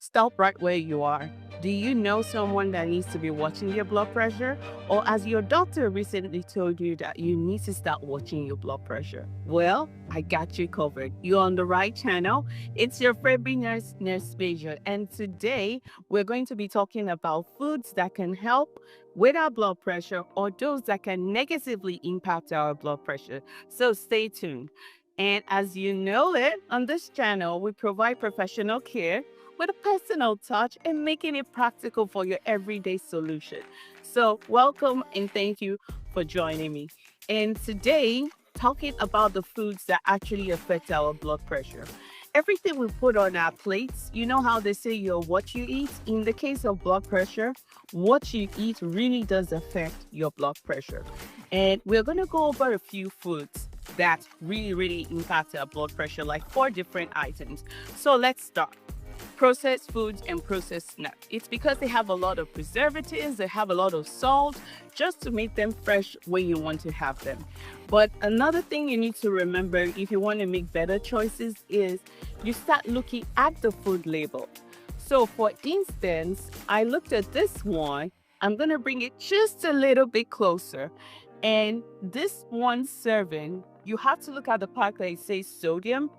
Stop right where you are. Do you know someone that needs to be watching your blood pressure? Or has your doctor recently told you that you need to start watching your blood pressure? Well, I got you covered. You're on the right channel. It's your favorite nurse Peju. And today we're going to be talking about foods that can help with our blood pressure or those that can negatively impact our blood pressure. So stay tuned. And as you know it, on this channel, we provide professional care with a personal touch and making it practical for your everyday solution. So, welcome and thank you for joining me. And today, talking about the foods that actually affect our blood pressure. Everything we put on our plates, you know how they say you're what you eat? In the case of blood pressure, what you eat really does affect your blood pressure. And we're going to go over a few foods that really impact our blood pressure, like 4 different items. So let's start. Processed foods and processed snacks. It's because they have a lot of preservatives, they have a lot of salt, just to make them fresh when you want to have them. But another thing you need to remember if you want to make better choices is you start looking at the food label. So for instance, I looked at this one. I'm going to bring it just a little bit closer. And this one serving, you have to look at the part that it says sodium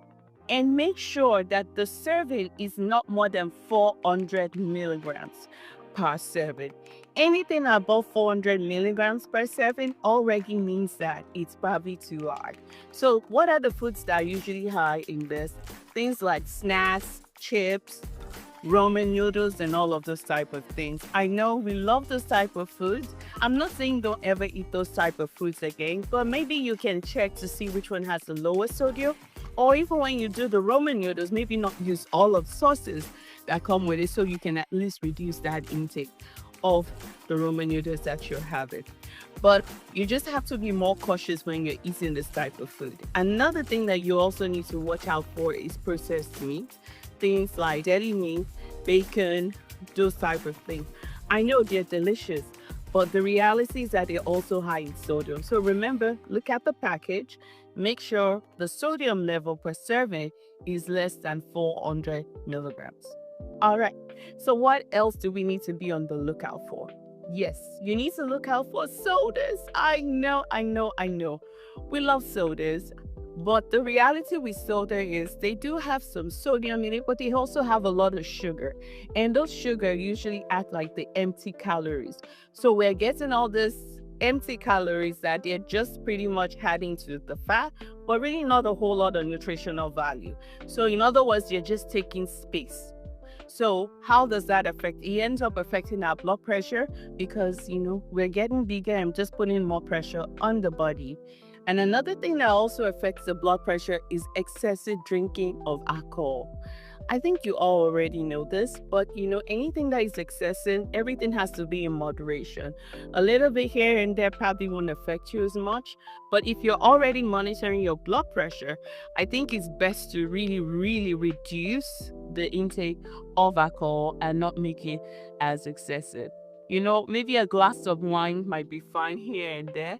and make sure that the serving is not more than 400 milligrams per serving. Anything above 400 milligrams per serving already means that it's probably too high. So what are the foods that are usually high in this? Things like snacks, chips, ramen noodles, and all of those type of things. I know we love those type of foods. I'm not saying don't ever eat those type of foods again, but maybe you can check to see which one has the lowest sodium. Or even when you do the ramen noodles, maybe not use all of the sauces that come with it, so you can at least reduce that intake of the ramen noodles that you're having. But you just have to be more cautious when you're eating this type of food. Another thing that you also need to watch out for is processed meat. Things like deli meat, bacon, those type of things. I know they're delicious, but the reality is that they're also high in sodium. So remember, look at the package. Make sure the sodium level per serving is less than 400 milligrams. All right. So what else do we need to be on the lookout for? Yes, you need to look out for sodas. I know. We love sodas. But the reality with soda is they do have some sodium in it, but they also have a lot of sugar. And those sugar usually act like the empty calories. So we're getting all this empty calories that they're just pretty much adding to the fat, but really not a whole lot of nutritional value. So in other words, you're just taking space. So how does that affect? It ends up affecting our blood pressure because, we're getting bigger and just putting more pressure on the body. And another thing that also affects the blood pressure is excessive drinking of alcohol. I think you all already know this, but anything that is excessive, everything has to be in moderation. A little bit here and there probably won't affect you as much, but if you're already monitoring your blood pressure, I think it's best to really reduce the intake of alcohol and not make it as excessive. Maybe a glass of wine might be fine here and there,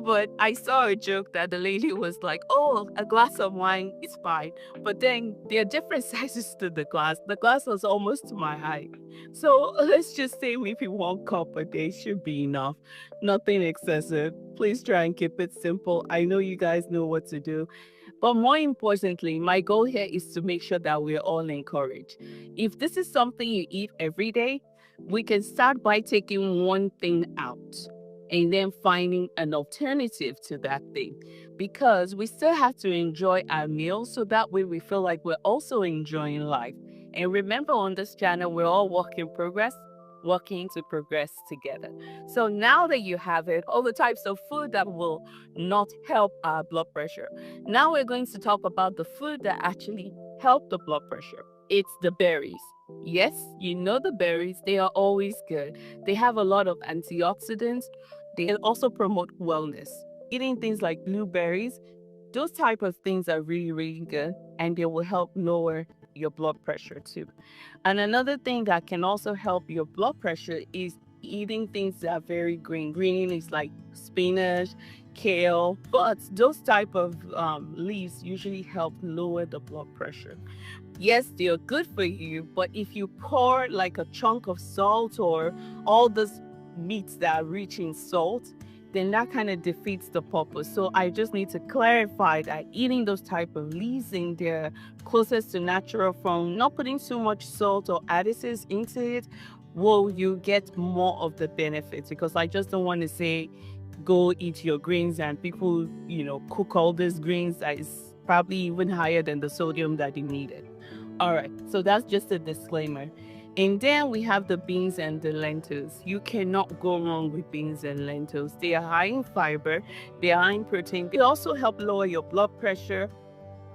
but I saw a joke that the lady was like, "Oh, a glass of wine is fine." But then there are different sizes to the glass. The glass was almost to my height. So let's just say maybe 1 cup a day should be enough. Nothing excessive. Please try and keep it simple. I know you guys know what to do. But more importantly, my goal here is to make sure that we're all encouraged. If this is something you eat every day, we can start by taking one thing out and then finding an alternative to that thing, because we still have to enjoy our meals so that way we feel like we're also enjoying life. And remember, on this channel, we're all work in progress, working to progress together. So now that you have it, all the types of food that will not help our blood pressure, now we're going to talk about the food that actually help the blood pressure. It's the berries. Yes, you know the berries, they are always good. They have a lot of antioxidants. They also promote wellness. Eating things like blueberries, those type of things are really good, and they will help lower your blood pressure too. And another thing that can also help your blood pressure is eating things that are very green. Green is like spinach, kale, but those type of leaves usually help lower the blood pressure. Yes, they are good for you, but if you pour like a chunk of salt or all those meats that are rich in salt, then that kind of defeats the purpose. So I just need to clarify that eating those type of leaves in their closest to natural form, not putting too much salt or additives into it, will you get more of the benefits. Because I just don't want to say go eat your greens and people, cook all these greens that is probably even higher than the sodium that you needed. All right, so that's just a disclaimer. And then we have the beans and the lentils. You cannot go wrong with beans and lentils. They are high in fiber, they are high in protein. They also help lower your blood pressure,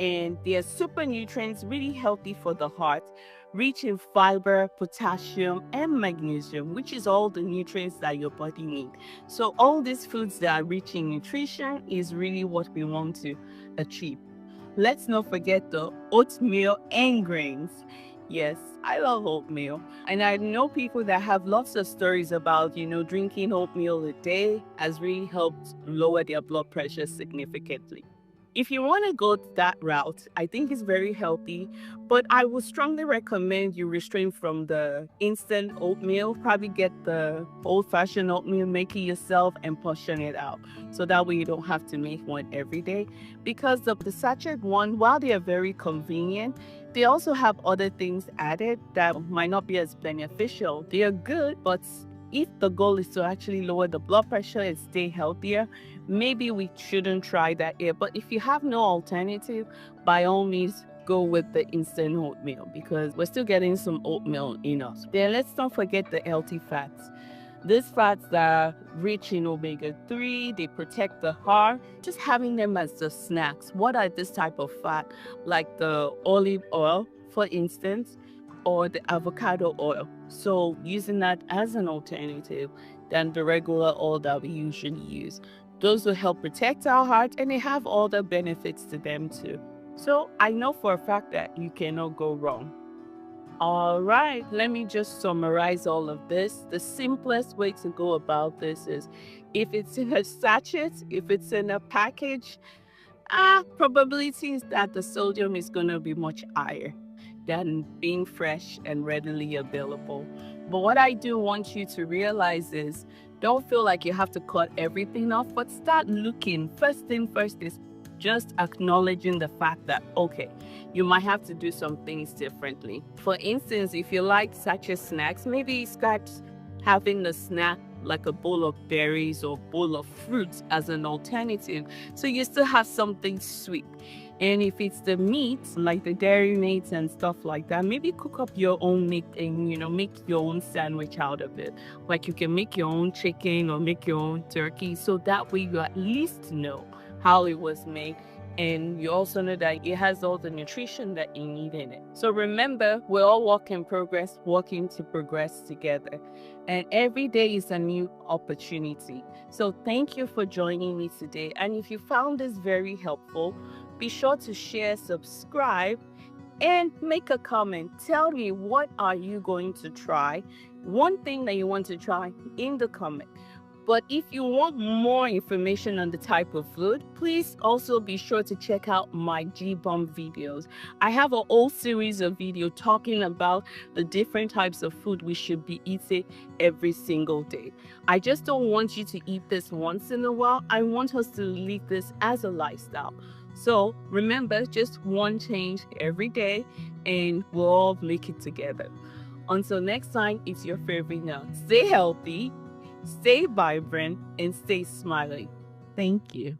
and they are super nutrients, really healthy for the heart, rich in fiber, potassium, and magnesium, which is all the nutrients that your body needs. So all these foods that are rich in nutrition is really what we want to achieve. Let's not forget the oatmeal and grains. Yes, I love oatmeal. And I know people that have lots of stories about, drinking oatmeal a day has really helped lower their blood pressure significantly. If you want to go that route, I think it's very healthy, but I would strongly recommend you restrain from the instant oatmeal. Probably get the old-fashioned oatmeal, make it yourself, and portion it out. So that way you don't have to make one every day. Because the sachet one, while they are very convenient, they also have other things added that might not be as beneficial. They are good, but if the goal is to actually lower the blood pressure and stay healthier, maybe we shouldn't try that here. But if you have no alternative, by all means, go with the instant oatmeal because we're still getting some oatmeal in us. Then let's not forget the healthy fats. These fats are rich in omega-3, they protect the heart. Just having them as the snacks. What are this type of fat? Like the olive oil, for instance, or the avocado oil. So using that as an alternative than the regular oil that we usually use. Those will help protect our heart and they have all the benefits to them too. So I know for a fact that you cannot go wrong. All right, let me just summarize all of this. The simplest way to go about this is if it's in a sachet, if it's in a package, probability is that the sodium is going to be much higher than being fresh and readily available. But what I do want you to realize is don't feel like you have to cut everything off, but start looking. First thing first is just acknowledging the fact that, okay, you might have to do some things differently. For instance, if you like sachet snacks, maybe start having the snack like a bowl of berries or bowl of fruits as an alternative, so you still have something sweet. And if it's the meat, like the dairy meats and stuff like that, maybe cook up your own meat and, make your own sandwich out of it. Like you can make your own chicken or make your own turkey, so that way you at least know how it was made. And you also know that it has all the nutrition that you need in it. So remember, we're all work in progress, working to progress together. And every day is a new opportunity. So thank you for joining me today. And if you found this very helpful, be sure to share, subscribe, and make a comment. Tell me, what are you going to try? One thing that you want to try in the comment. But if you want more information on the type of food, please also be sure to check out my G-Bomb videos. I have a whole series of videos talking about the different types of food we should be eating every single day. I just don't want you to eat this once in a while. I want us to live this as a lifestyle. So remember, just one change every day and we'll all make it together. Until next time, it's your favorite now. Stay healthy, stay vibrant, and stay smiling. Thank you.